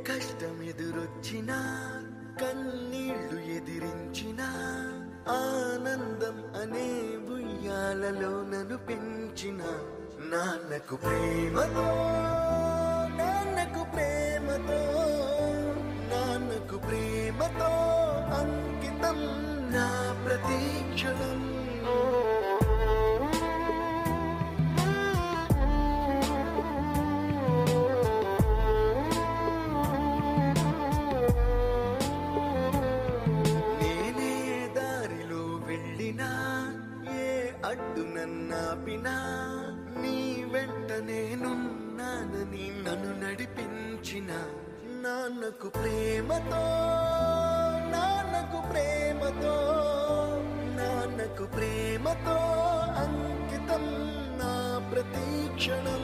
కష్టమెదురొచ్చినా కన్నీళ్లు ఎదిరించిన ఆనందం అనే ఉయ్యాలలో నన్ను పెంచిన నాన్నకు ప్రేమతో నాన్నకు ప్రేమతో నాన్నకు ప్రేమతో అంకితం నా ప్రతీక్షణం. అడ్డు నన్నాపినా నీ వెంట నేనున్నానని నన్ను నడిపించిన నాన్నకు ప్రేమతో నాన్నకు ప్రేమతో నాన్నకు ప్రేమతో అంకితం నా ప్రతీక్షణం.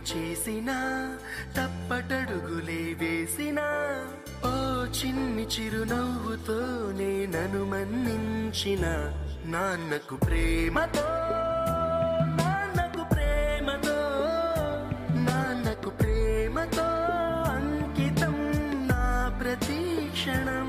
చేసిన తప్పటడుగులే వేసిన ఓ చిన్ని చిరునవ్వుతోనే నన్ను మన్నించిన నాన్నకు ప్రేమతో నాన్నకు ప్రేమతో నాన్నకు ప్రేమతో అంకితం నా ప్రతీక్షణం.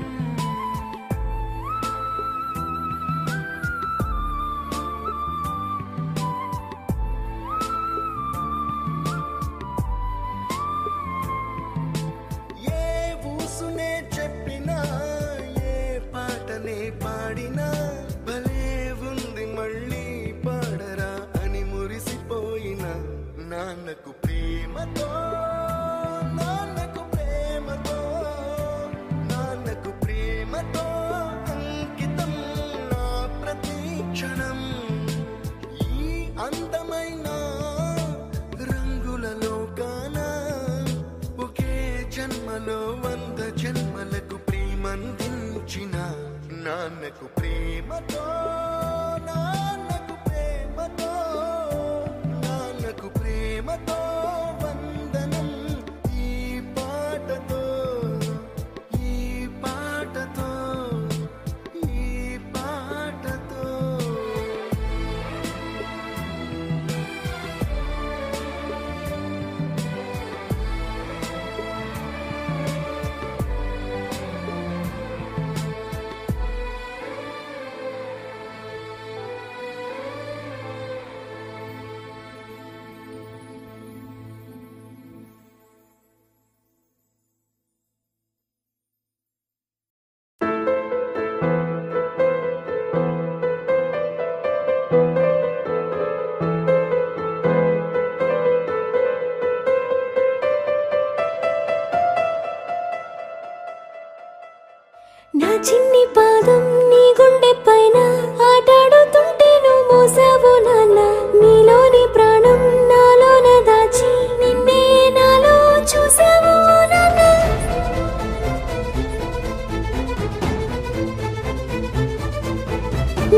పాడినా భలే ఉంది మళ్ళీ పాడరా అని మురిసిపోయిన నాన్నకు ప్రేమతో నాన్నకు ప్రేమతో నాన్నకు ప్రేమతో అంకితం నా ప్రతీక్షణం. ఈ అందమైన రంగుల లోకాన ఒకే జన్మలో 100 జన్మలకు ప్రేమందించిన నాన్నకు ప్రేమతో నాన్నకు ప్రేమతో నాన్నకు ప్రేమతో వందనం. ఈ పాటతో ఈ పాటతో ఈ పాటతో నా చిన్ని పాదం నీ గుండె పైన ఆటాడుతుంటే నువ్వు మోసావు నాన్న. నీలోని ప్రాణం నాలోన దాచి నిన్నే నాలో చూసావు నాన్న.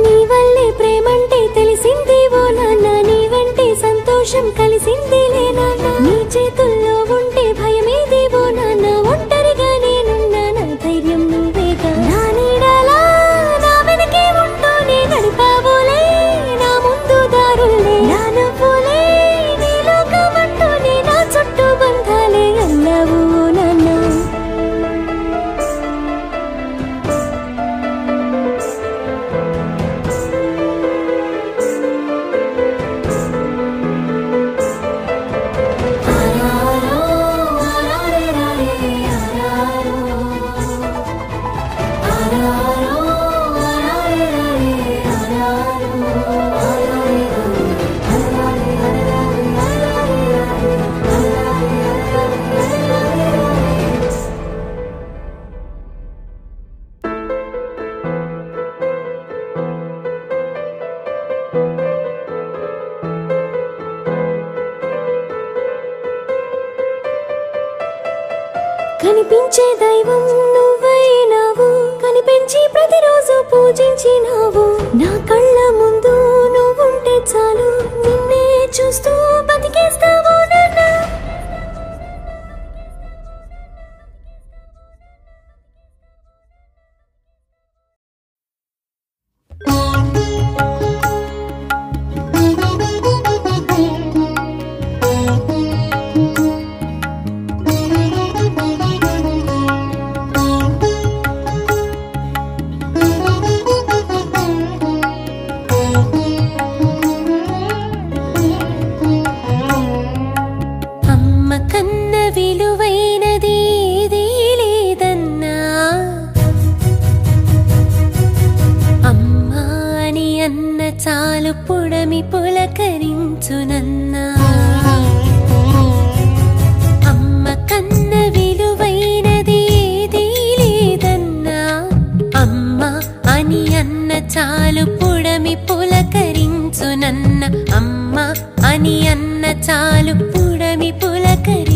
నీ వల్లే ప్రేమంటే తెలిసింది ఓ నాన్న. నీ వెంటే సంతోషం కలిసిందిలే నాన్న. నీ చేతుల్లో ఉంటే భయమేది ఓ నాన్న. ఒంటరిగా నేనున్నా నా ధైర్యం నువ్వేగా. నా నీడలా నా వెనకే ఉంటూనే నడిపావులే నా ముందు దారులే. నా నవ్వులే నీ లోకమంటూనే నా చుట్టూ బంధాలే అన్నావు నాన్న. కనిపించే దైవం నువ్వైనావు. కనిపించి ప్రతిరోజు పూజించినావు. నా కళ్ళ ముందు నువ్వుంటే చాలు నిన్నే చూస్తూ బతికేస్తావు నాన్న. పుడమి పులకరించునన్నా అమ్మ కన్న విలువైనది ఏదీ లేదన్నా అమ్మ అని అన్న చాలు పుడమి పులకరించునన్న అమ్మ అని అన్న చాలు పుడమి పులకరి